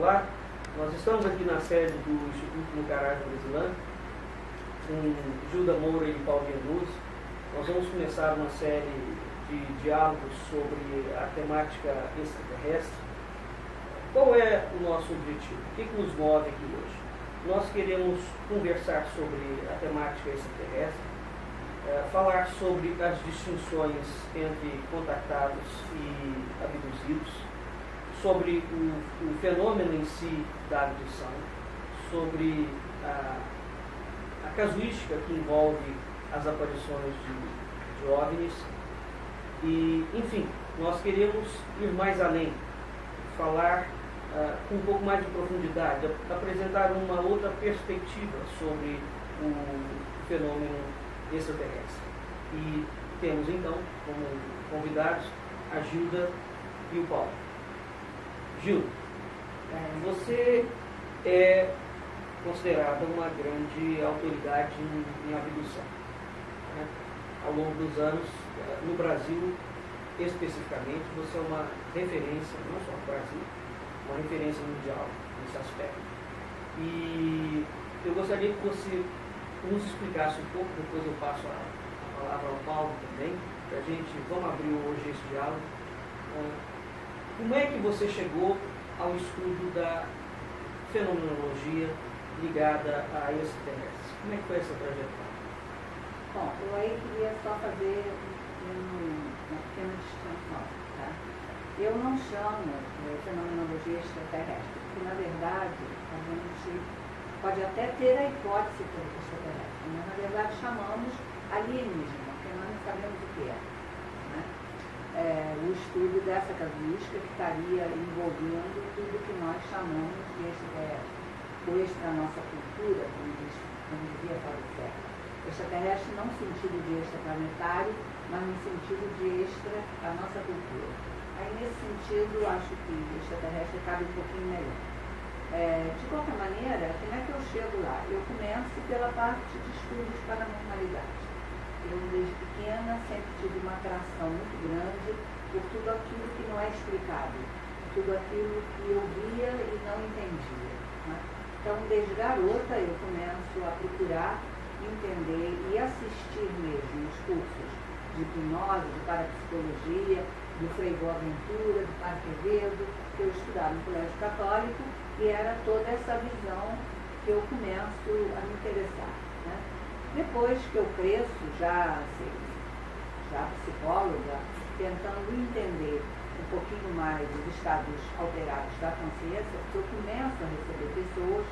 Olá, nós estamos aqui na sede do Instituto Nicarágua Brasilândia, com Gilda Moura e Paulo Luz. Nós vamos começar uma série de diálogos sobre a temática extraterrestre. Qual é o nosso objetivo? O que nos move aqui hoje? Nós queremos conversar sobre a temática extraterrestre, falar sobre as distinções entre contactados e abduzidos, sobre o fenômeno em si da abdução, sobre a casuística que envolve as aparições de OVNIs e, enfim, nós queremos ir mais além, falar com um pouco mais de profundidade, apresentar uma outra perspectiva sobre o fenômeno extraterrestre. E temos então como convidados a Gilda e o Paulo. Gilda, você é considerada uma grande autoridade em abdução. Né? Ao longo dos anos, no Brasil especificamente, você é uma referência, não só no Brasil, uma referência mundial nesse aspecto. E eu gostaria que você nos explicasse um pouco, depois eu passo a palavra ao Paulo também, que a gente, vamos abrir hoje esse diálogo. Como é que você chegou ao estudo da fenomenologia ligada a extraterrestres? Como é que foi essa trajetória? Bom, eu aí queria só fazer uma pequena distinção, tá? Eu não chamo fenomenologia extraterrestre, porque na verdade a gente pode até ter a hipótese de extraterrestre, mas na verdade chamamos alienígena, porque nós não sabemos o que é. Né? O estudo dessa casuística que estaria envolvendo tudo que nós chamamos de extraterrestre, ou extra nossa cultura, como dizia Paulo Sérgio. Extraterrestre não no sentido de extraplanetário, mas no sentido de extra a nossa cultura. Aí nesse sentido, acho que extraterrestre cabe um pouquinho melhor. De qualquer maneira, como é que eu chego lá? Eu começo pela parte de estudos paranormalidade. Eu, desde pequena, sempre tive uma atração muito grande por tudo aquilo que não é explicado, tudo aquilo que eu via e não entendia. Né? Então, desde garota, eu começo a procurar entender e assistir mesmo os cursos de hipnose, de parapsicologia, do Frei Boaventura, do Padre Quevedo, que eu estudava no Colégio Católico, e era toda essa visão que eu começo a me interessar. Né? Depois que eu cresço, já psicóloga, tentando entender um pouquinho mais os estados alterados da consciência, eu começo a receber pessoas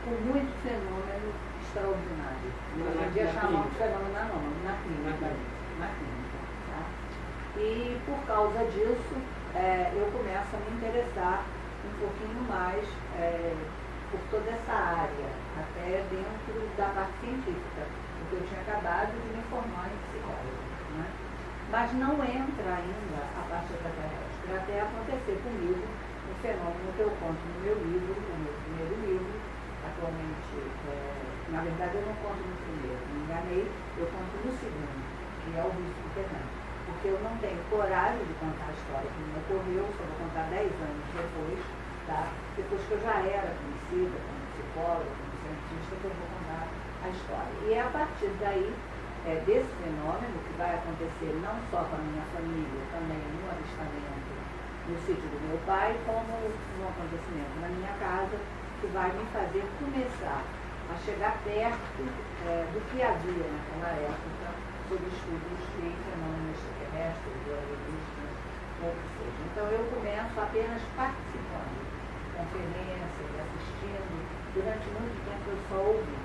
com muito fenômeno extraordinário. Hoje em dia chamamos fenômeno anômalo, na clínica. Tá? E por causa disso, eu começo a me interessar um pouquinho mais por toda essa área, até dentro da parte científica, porque eu tinha acabado de me formar em psicóloga. Né? Mas não entra ainda a parte extraterrestre, até acontecer comigo um fenômeno que eu conto no meu livro, no meu primeiro livro. Atualmente, na verdade eu não conto no primeiro, me enganei, eu conto no segundo, que é o risco terreno. Porque eu não tenho coragem de contar a história que me ocorreu, só vou contar 10 anos depois, tá? Depois que eu já era conhecida como psicóloga, como cientista, que eu vou contar a história. E é a partir daí, desse fenômeno, que vai acontecer não só com a minha família, também no avistamento no sítio do meu pai, como no acontecimento na minha casa, que vai me fazer começar a chegar perto do que havia naquela época sobre estudos de fenômenos extraterrestres, de alienígenas, ou o que seja. Então eu começo apenas participando, conferências, assistindo. Durante muito tempo eu só ouvi,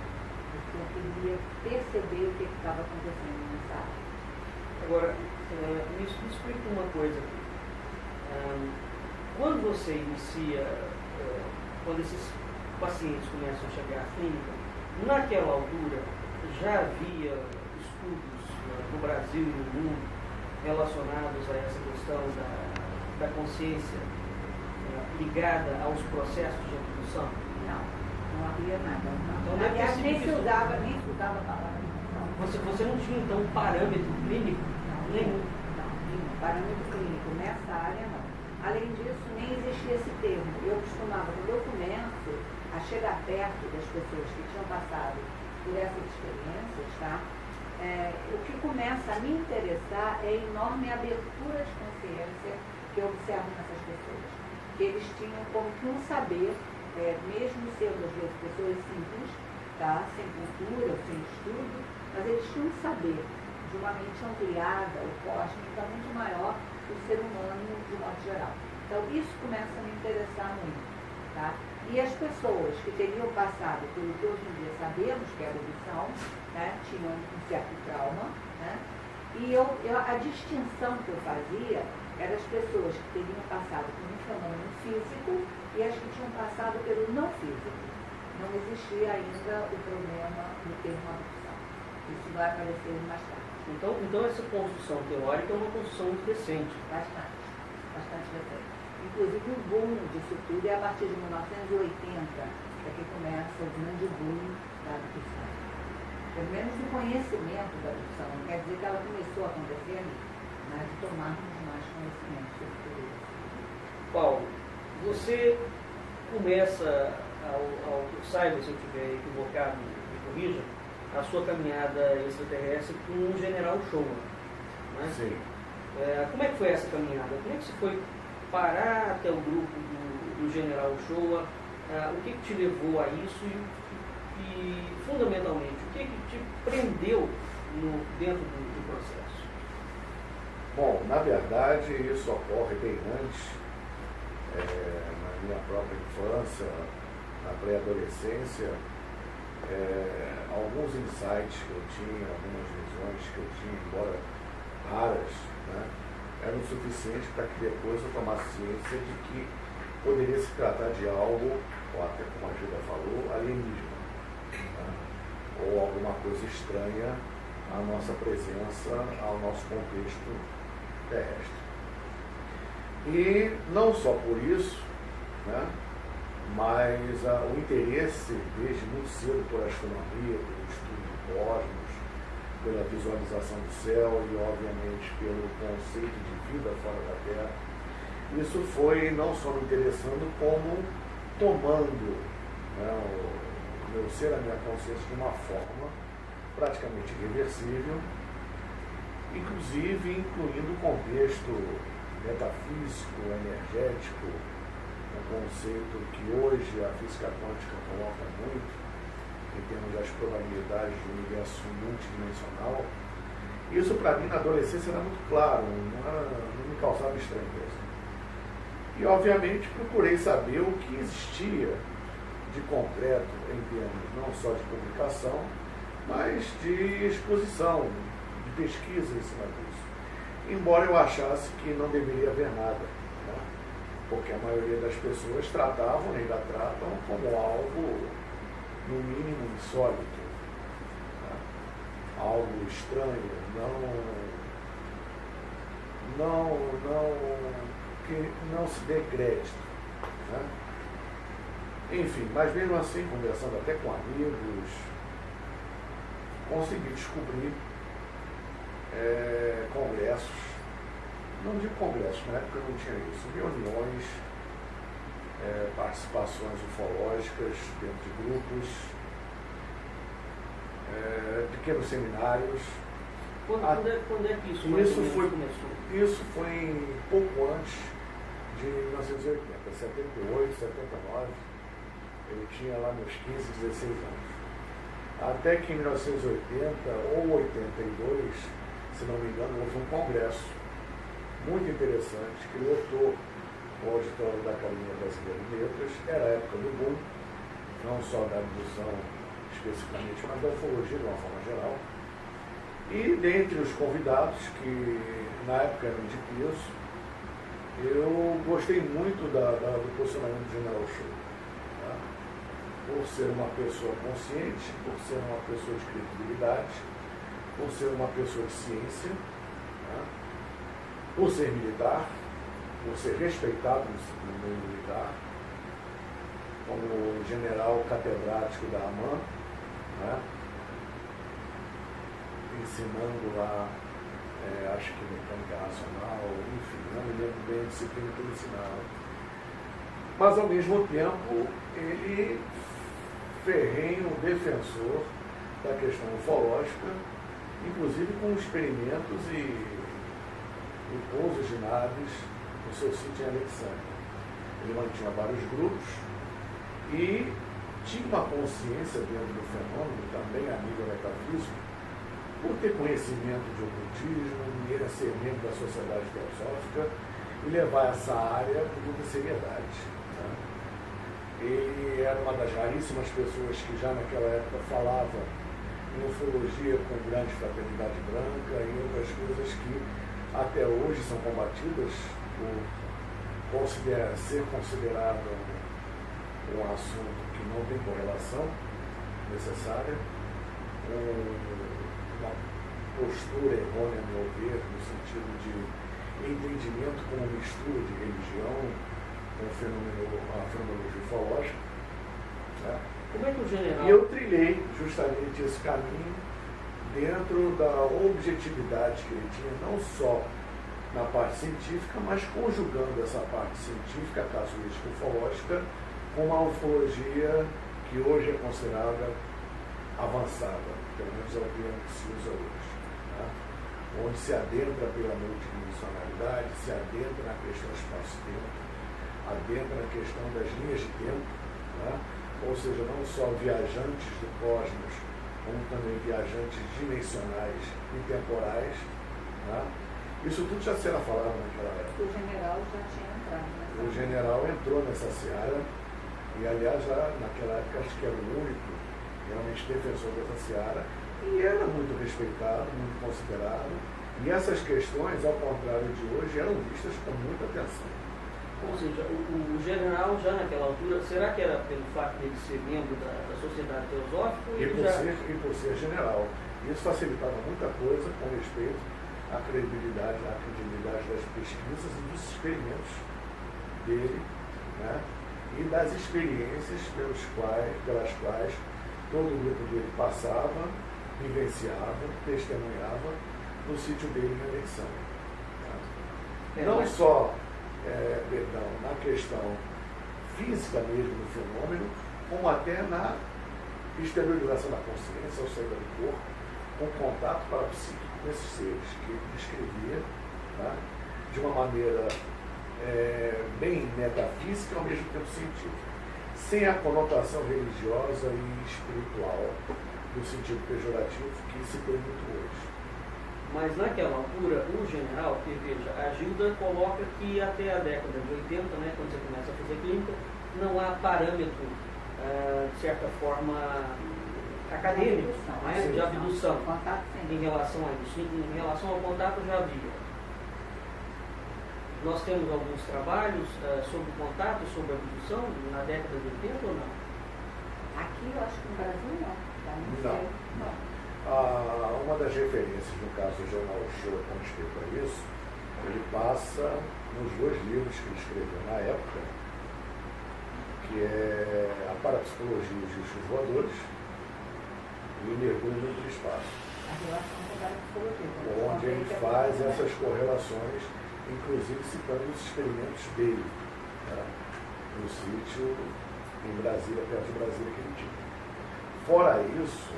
porque eu queria perceber o que estava acontecendo nessa área. Agora, me explica uma coisa aqui. Quando você inicia, quando esses pacientes começam a chegar à clínica, naquela altura já havia estudos no Brasil e no mundo relacionados a essa questão da consciência ligada aos processos de abdução? Não havia nada. Então, aliás, nem se usava a palavra. Você não tinha então um parâmetro clínico? Nenhum. Não, parâmetro clínico nessa área não. Além disso, nem existia esse termo. Eu costumava, quando eu começo a chegar perto das pessoas que tinham passado por essas experiências, tá? O que começa a me interessar é a enorme abertura de consciência que eu observo nessas pessoas. Que eles tinham como que um saber, mesmo sendo às vezes pessoas simples, tá? Sem cultura, sem estudo, mas eles tinham um saber de uma mente ampliada, ou cósmica, muito maior do ser humano de modo geral. Então isso começa a me interessar muito. Tá? E as pessoas que teriam passado pelo que hoje em dia sabemos que é a abolição, né? Tinham um certo trauma, né? E a distinção que eu fazia era as pessoas que teriam passado por um fenômeno físico e as que tinham passado pelo não físico. Não existia ainda o problema do termo abolição. Isso vai aparecer mais tarde. Então essa construção teórica é uma construção muito recente. Bastante recente. Inclusive o boom disso tudo é a partir de 1980, que começa o grande boom da abolição. Pelo menos no conhecimento da abolição. Não quer dizer que ela começou a acontecer, mas de tomarmos mais conhecimento sobre tudo isso. Paulo, você começa, saiba se eu estiver equivocado, me corrija, a sua caminhada extraterrestre com o General Showa. Né? Sim. Como é que foi essa caminhada? Como é que você foi parar até o grupo do General Showa? O que te levou a isso e fundamentalmente, o que te prendeu dentro do processo? Bom, na verdade, isso ocorre bem antes, na minha própria infância, na pré-adolescência. Alguns insights que eu tinha, algumas visões que eu tinha, embora raras, né, eram suficientes para que depois eu tomasse ciência de que poderia se tratar de algo, ou até como a Gilda falou, alienígena, né, ou alguma coisa estranha à nossa presença, ao nosso contexto terrestre. E não só por isso, né, mas o interesse desde muito cedo por astronomia, pelo estudo do cosmos, pela visualização do céu e, obviamente, pelo conceito de vida fora da Terra, isso foi não só me interessando, como tomando, né, o meu ser, a minha consciência de uma forma praticamente irreversível, inclusive incluindo o contexto metafísico, energético, um conceito que hoje a física quântica coloca muito, em termos das probabilidades do universo multidimensional. Isso para mim na adolescência era muito claro, não me causava estranheza. E obviamente procurei saber o que existia de concreto em termos não só de publicação, mas de exposição, de pesquisa em cima disso. Embora eu achasse que não deveria haver nada, né? Porque a maioria das pessoas tratavam, ainda tratam, como algo, no mínimo, insólito, né? Algo estranho, que não se dê crédito, né? Enfim, mas mesmo assim, conversando até com amigos, consegui descobrir congressos, não digo congressos, na época não tinha isso, reuniões, participações ufológicas dentro de grupos, pequenos seminários. Quando é que isso começou? Isso foi pouco antes de 1980, 78, 79, eu tinha lá meus 15, 16 anos. Até que em 1980 ou 82, se não me engano, houve um congresso muito interessante que lotou o auditório da Academia Brasileira de Letras. Era a época do boom, não só da abdução especificamente, mas da ufologia de uma forma geral. E dentre os convidados, que na época eram de peso, eu gostei muito do posicionamento do General Showa, tá? Por ser uma pessoa consciente, por ser uma pessoa de credibilidade, por ser uma pessoa de ciência, tá? Por ser militar, por ser respeitado no meio militar, como general catedrático da AMAN, né? Ensinando lá acho que mecânica racional, enfim, não me lembro bem a disciplina que ele ensinava. Mas, ao mesmo tempo, ele ferrenho defensor da questão ufológica, inclusive com experimentos e pousos de naves no seu sítio em Alexandria. Ele mantinha vários grupos e tinha uma consciência dentro do fenômeno, também a nível metafísico, por ter conhecimento de ocultismo, e ser membro da Sociedade Teosófica e levar essa área com muita seriedade. Né? Ele era uma das raríssimas pessoas que já naquela época falava em ufologia com grande fraternidade branca e outras coisas que até hoje são combatidas por ser considerado um assunto que não tem correlação necessária, uma postura errônea, a meu ver, no sentido de entendimento como mistura de religião com a fenomenologia ufológica. Né? Como é que o general... E eu trilhei justamente esse caminho dentro da objetividade que ele tinha, não só na parte científica, mas conjugando essa parte científica, casuística ufológica, com uma ufologia que hoje é considerada avançada, pelo menos é o termo que se usa hoje, né? Onde se adentra pela multidimensionalidade, se adentra na questão espaço-tempo, adentra na questão das linhas de tempo, né? Ou seja, não só viajantes do cosmos, como também viajantes dimensionais e temporais. Né? Isso tudo já será falado naquela época. O general já tinha entrado. O general entrou nessa seara, e aliás, já naquela época, acho que era o único realmente defensor dessa seara, e era muito respeitado, muito considerado, e essas questões, ao contrário de hoje, eram vistas com muita atenção. Ou seja, o general já naquela altura, será que era pelo fato dele ser membro da Sociedade Teosófica? E por ser general. Isso facilitava muita coisa com respeito à credibilidade das pesquisas e dos experimentos dele, né? E das experiências pelas quais todo o grupo dele passava, vivenciava, testemunhava no sítio dele em Alexandria. Né? Não só na questão física mesmo do fenômeno, como até na exteriorização da consciência, ou saída do corpo, com contato parapsíquico com esses seres, que ele descrevia, né, de uma maneira bem metafísica, ao mesmo tempo científica, sem a conotação religiosa e espiritual, no sentido pejorativo que se tem muito hoje. Mas naquela altura, o general, que veja, a Gilda coloca que até a década de 80, né, quando você começa a fazer clínica, não há parâmetro, de certa forma, acadêmico, de abdução, em relação a isso. Em relação ao contato já havia. Nós temos alguns trabalhos sobre contato, sobre abdução, na década de 80 ou não? Aqui eu acho que no Brasil não. Uma das referências, no caso do jornal Show, com respeito a isso, ele passa nos 2 livros que ele escreveu na época, que é A Parapsicologia dos Discos Voadores e O Mergulho no Espaço, onde ele faz essas correlações, inclusive citando os experimentos dele, né, no sítio em Brasília, perto de Brasília, que ele tinha. Fora isso,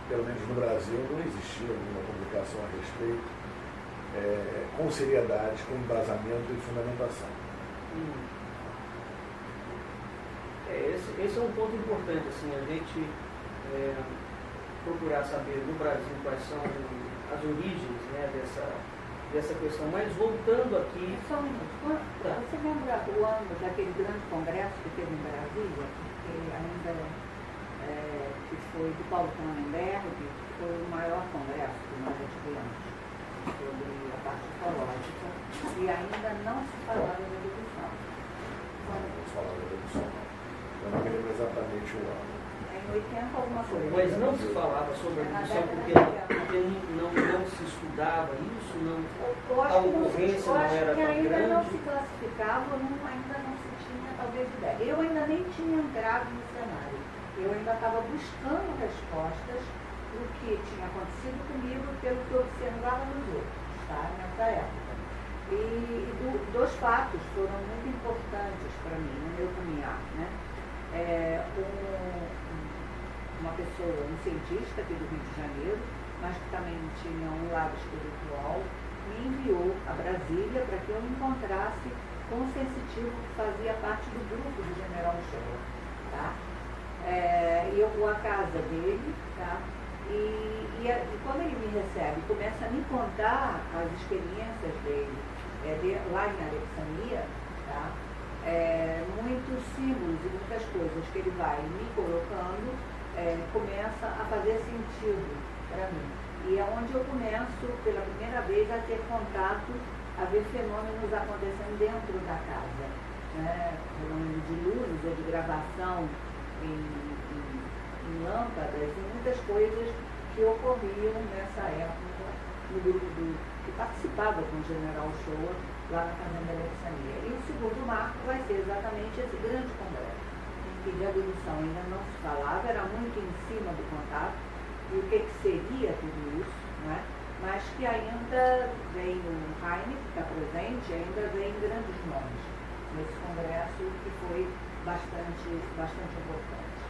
pelo menos no Brasil, não existia nenhuma publicação a respeito com seriedade, com embasamento e fundamentação. Esse é um ponto importante, assim, a gente procurar saber no Brasil quais são as origens, né, dessa questão. Mas voltando aqui... Só um minuto. Você lembra o ano daquele grande congresso que teve em Brasília, que ainda... que foi do Paulo Cronenberg, que foi o maior congresso que nós já tivemos sobre a parte ufológica, e ainda não se falava da abdução. Não se falava da abdução, não. Eu não me lembro exatamente o ano. Em 80 alguma coisa. Mas não se falava sobre a abdução porque não se estudava isso, a ocorrência não era tão grande. Ainda não se classificava, ainda não se tinha talvez ideia. Eu ainda nem tinha entrado no cenário. Eu ainda estava buscando respostas do que tinha acontecido comigo pelo que eu observava nos outros, tá? Nessa época. E dois fatos foram muito importantes para mim no meu caminhar, né? Uma pessoa, um cientista aqui do Rio de Janeiro, mas que também tinha um lado espiritual, me enviou a Brasília para que eu me encontrasse com um sensitivo que fazia parte do grupo do General Shoa, tá? E eu vou à casa dele, tá? E quando ele me recebe, começa a me contar as experiências dele lá em Alexandria, tá? Muitos símbolos e muitas coisas que ele vai me colocando começa a fazer sentido para mim. E é onde eu começo, pela primeira vez, a ter contato, a ver fenômenos acontecendo dentro da casa, né? Fenômeno de luzes ou de gravação em lâmpadas e muitas coisas que ocorriam nessa época no grupo que participava com o General Shoa lá na Fazenda Alexandria. E o segundo marco vai ser exatamente esse grande congresso, em que de abolição ainda não se falava, era muito em cima do contato e o que seria tudo isso, né? Mas que ainda vem o Heine, que está presente, ainda vem grandes nomes nesse congresso que foi bastante importante,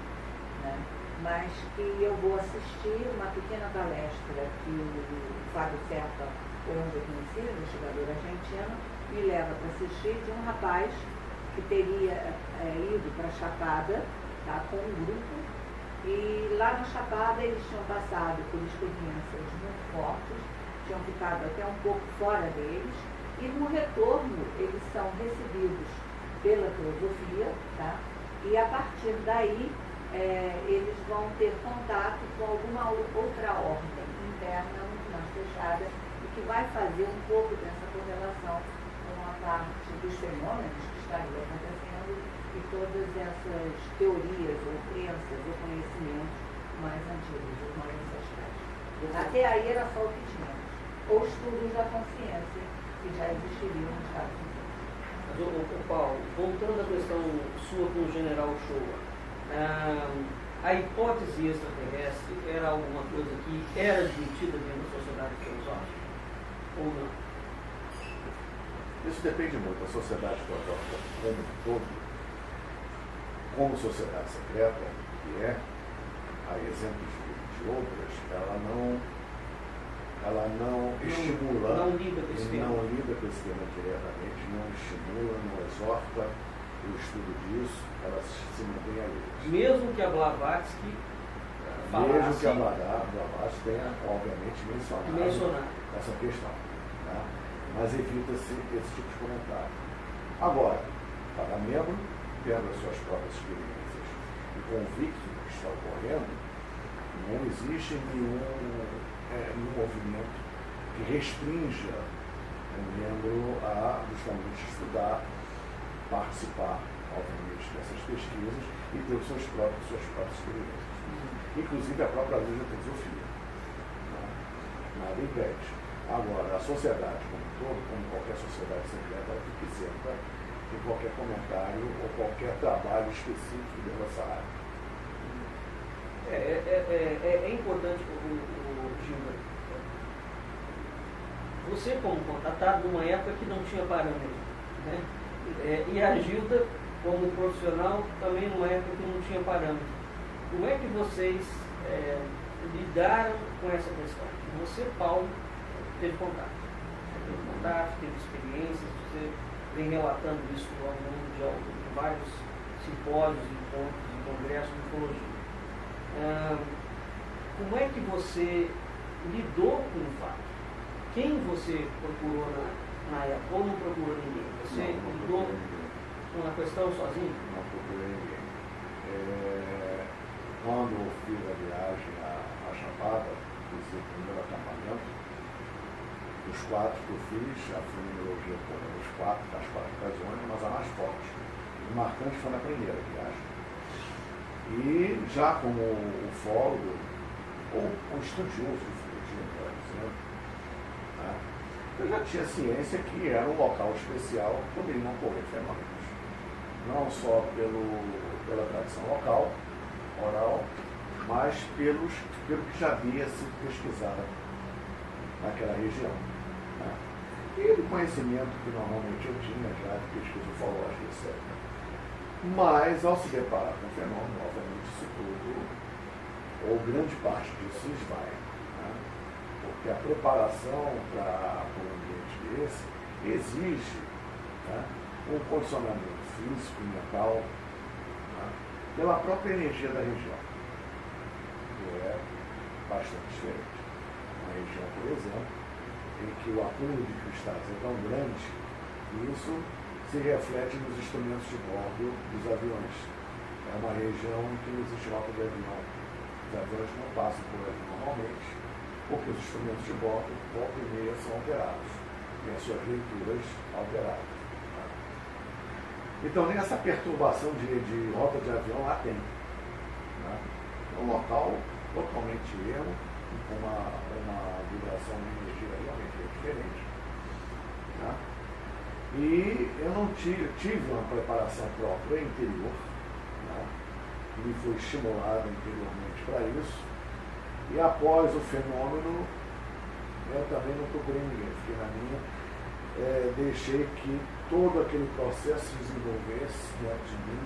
né? Mas que eu vou assistir uma pequena palestra que o Fábio Serpa, onde eu conheci, investigador argentino, me leva para assistir de um rapaz que teria ido para a Chapada, tá, com um grupo, e lá na Chapada eles tinham passado por experiências muito fortes, tinham ficado até um pouco fora deles, e no retorno eles são recebidos pela filosofia, tá? E a partir daí eles vão ter contato com alguma outra ordem interna muito mais fechada e que vai fazer um pouco dessa correlação com a parte dos fenômenos que estariam acontecendo e todas essas teorias ou crenças ou conhecimentos mais antigos, os mais ancestrais. Até aí era só o que tínhamos, ou estudos da consciência que já existiriam nos Estados Unidos. Mas, Paulo, voltando à questão sua com o General Shoa, a hipótese extraterrestre era alguma coisa que era admitida dentro da sociedade filosófica ou não? Isso depende muito da sociedade filosófica como um todo, como sociedade secreta, que há exemplos de outras, ela não estimula, não lida com esse tema diretamente, não estimula, não exorta o estudo disso, ela se mantém ali. Mesmo que a Blavatsky falasse... Mesmo que a Blavatsky tenha, obviamente, mencionado essa questão. Né? Mas evita-se esse tipo de comentário. Agora, cada membro, tendo as suas próprias experiências e convicto do que está ocorrendo, não existe nenhum movimento que restrinja o membro a justamente estudar, participar, obviamente, dessas pesquisas e ter suas próprias experiências. Inclusive a própria lei da filosofia. Nada impede. Agora, a sociedade como um todo, como qualquer sociedade secreta, ela fica isenta de qualquer comentário ou qualquer trabalho específico dessa área. É importante, Gilda, você como contatado numa época que não tinha parâmetro, né? E a Gilda, como profissional, também numa época que não tinha parâmetro. Como é que vocês lidaram com essa questão? Você, Paulo, teve contato, teve experiências, você vem relatando isso ao longo de vários simpósios, encontros e congressos de ufologia. Como é que você lidou com o fato? Quem você procurou na época ou não procurou ninguém? Você lidou com a questão sozinho? Não procurei ninguém. Quando eu fiz a viagem à Chapada, fiz o primeiro acampamento, dos 4 que eu fiz, a fenomenologia ocorreu nas 4 ocasiões, mas a mais forte. O marcante foi na primeira viagem. E já como ufólogo, ou estudioso de ufologia, melhor dizendo, né, eu já tinha ciência que era um local especial que poderiam ocorrer fenômenos. Não só pela tradição local, oral, mas pelo que já havia sido pesquisado naquela região. Né? E o conhecimento que normalmente eu tinha já de pesquisa ufológica, etc. Mas, ao se deparar com o fenômeno, obviamente isso tudo, ou grande parte disso, esvai. Né? Porque a preparação para um ambiente desse exige, né, um condicionamento físico e mental, né, pela própria energia da região, que é bastante diferente. Uma região, por exemplo, em que o acúmulo de cristais é tão grande que isso se reflete nos instrumentos de bordo dos aviões. É uma região em que não existe rota de avião. Os aviões não passam por ali normalmente, porque os instrumentos de bordo, volta e meia, são alterados, têm as suas leituras alteradas. Então, nem essa perturbação de rota de avião lá tem. Né? É um local totalmente ermo, com uma vibração de energia realmente diferente. Né? E eu não tive uma preparação própria interior, né, que me foi estimulada interiormente para isso. E após o fenômeno, eu também não procurei ninguém, fiquei na minha, deixei que todo aquele processo se desenvolvesse dentro de mim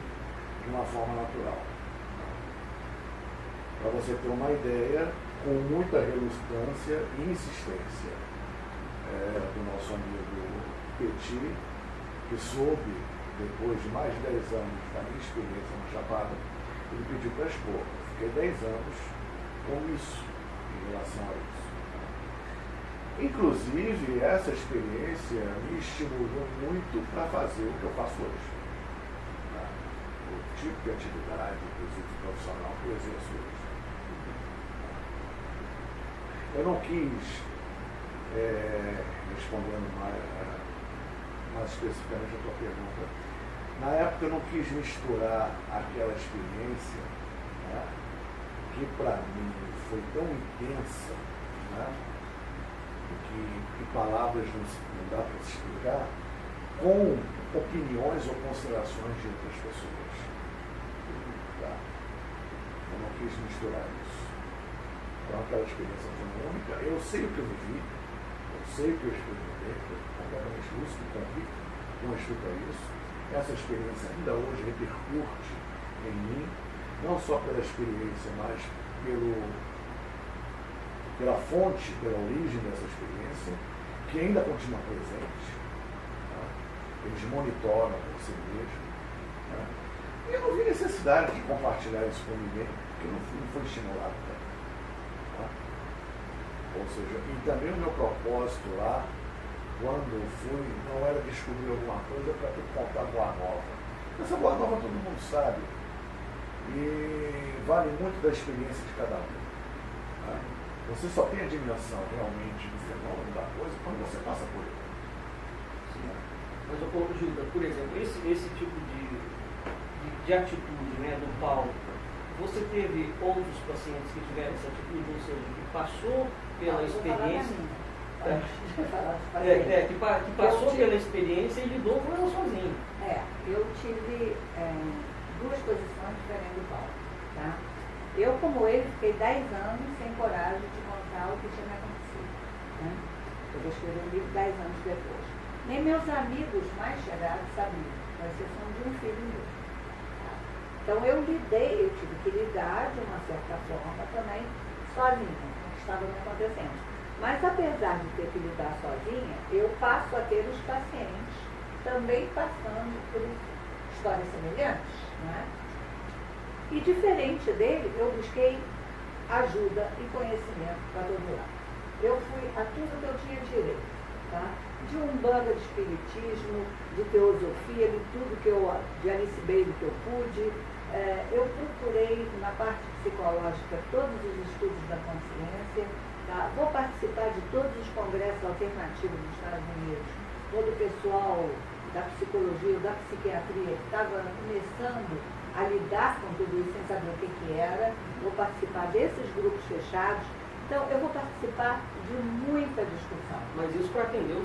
de uma forma natural. Para você ter uma ideia, com muita relutância e insistência do nosso amigo Petit, que soube, depois de mais de 10 anos da minha experiência na Chapada, ele pediu para expor. Eu fiquei 10 anos com isso, em relação a isso. Inclusive, essa experiência me estimulou muito para fazer o que eu faço hoje. O tipo de atividade, inclusive profissional, que eu exerço hoje. Eu não quis, respondendo mais especificamente a tua pergunta, na época eu não quis misturar aquela experiência, né, que para mim foi tão intensa, né, que palavras não dá para se explicar, com opiniões ou considerações de outras pessoas. Tá? Eu não quis misturar isso. Então aquela experiência foi única. Eu sei o que eu vivi, eu sei o que eu experimentei, estou completamente lúcido, convicto com respeito a isso. Essa experiência ainda hoje repercute em mim, não só pela experiência, mas pela fonte, pela origem dessa experiência, que ainda continua presente. Tá? Eles monitoram por si mesmo. Tá? E eu não vi necessidade de compartilhar isso com ninguém, porque eu não fui estimulado também. Tá? Ou seja, e também o meu propósito lá, quando eu fui, não era descobrir alguma coisa para ter que contar boa nova. Essa boa nova todo mundo sabe. E vale muito da experiência de cada um. Tá? Você só tem a dimensão realmente do fenômeno da coisa quando você passa por ele. Sim. Mas, Gilda, por exemplo, esse tipo de atitude, né, do Paulo, você teve outros pacientes que tiveram essa atitude, ou seja, que passou pela experiência. Que passou pela experiência e lidou com ela sozinho. Eu tive duas posições diferentes do Paulo. Tá? Eu, como ele, fiquei 10 anos sem coragem de contar o que tinha me acontecido. Né? Eu vou escrever um livro 10 anos depois. Nem meus amigos mais chegados sabiam, com exceção de um filho meu. Tá? Então eu tive que lidar de uma certa forma também sozinha, com o que estava me acontecendo. Mas apesar de ter que lidar sozinha, eu passo a ter os pacientes também passando por histórias semelhantes. Né? E diferente dele, eu busquei ajuda e conhecimento para todo lado. Eu fui a tudo que eu tinha direito. Tá? De umbanda, de espiritismo, de teosofia, de tudo de Alice Bailey que eu pude. Eu procurei, na parte psicológica, todos os estudos da consciência. Tá? Vou participar de todos os congressos alternativos dos Estados Unidos. Todo o pessoal da psicologia, da psiquiatria, que estava começando a lidar com tudo isso sem saber o que era. Vou participar desses grupos fechados. Então, eu vou participar de muita discussão. Mas isso para atender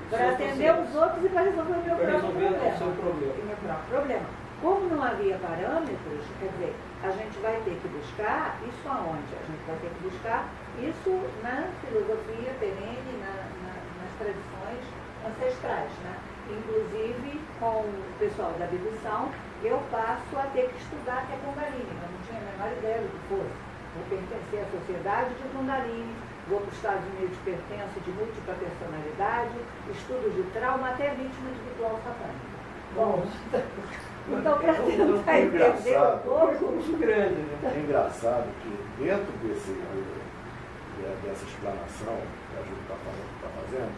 para atender os outros e para resolver o meu próprio problema. O seu problema. O meu próprio problema. Como não havia parâmetros, quer dizer, a gente vai ter que buscar isso aonde? A gente vai ter que buscar isso na filosofia perene, nas tradições ancestrais, né? Inclusive, com o pessoal da abdução, eu passo a ter que estudar que é Kundalini. Eu não tinha a menor ideia do que fosse. Vou pertencer à sociedade de Kundalini, vou para os Estados Unidos, pertenço de múltipla personalidade, estudo de trauma, até vítima de ritual satânico. Bom, então, para tentar entender um pouco... muito grande, né? É engraçado que dentro dessa explanação que a Ju está fazendo,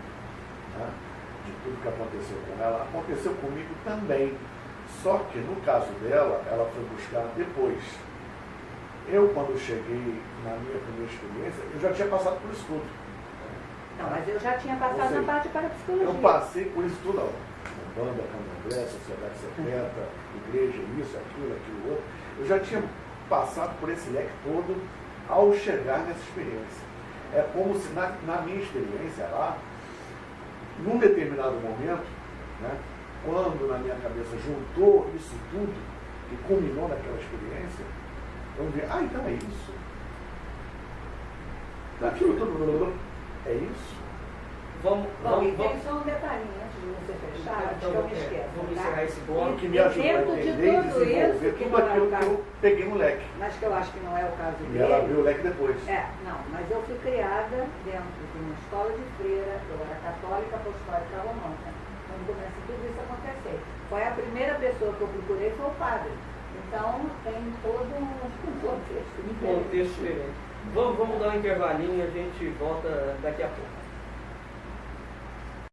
né, de tudo que aconteceu com ela, aconteceu comigo também. Só que no caso dela, ela foi buscar depois. Eu, quando cheguei na minha primeira experiência, eu já tinha passado por isso tudo. Não, mas eu já tinha passado na parte para a psicologia. Eu passei por isso tudo, banda, candomblé, sociedade secreta, igreja, isso, aquilo outro. Eu já tinha passado por esse leque todo ao chegar nessa experiência. É como se na minha experiência lá, num determinado momento, né, quando na minha cabeça juntou isso tudo e culminou naquela experiência, eu vi, então é isso. Aquilo tudo é isso. Vamos, e tem só um detalhinho antes de você fechar, antes que eu me esqueça. Vamos tá? encerrar esse bloco. Que me ajudou a dentro de entender e tudo desenvolver isso, que tudo não é aquilo o que caso, eu peguei no leque. mas que eu acho que não é o caso E dele. ela abriu o leque depois. Não, mas eu fui criada dentro de uma escola de freira, eu era católica, apostólica, romana. Quando começa tudo isso a acontecer. Foi a primeira pessoa que eu procurei, foi o padre. Então tem todo um contexto diferente. Vamos dar um intervalinho e a gente volta daqui a pouco.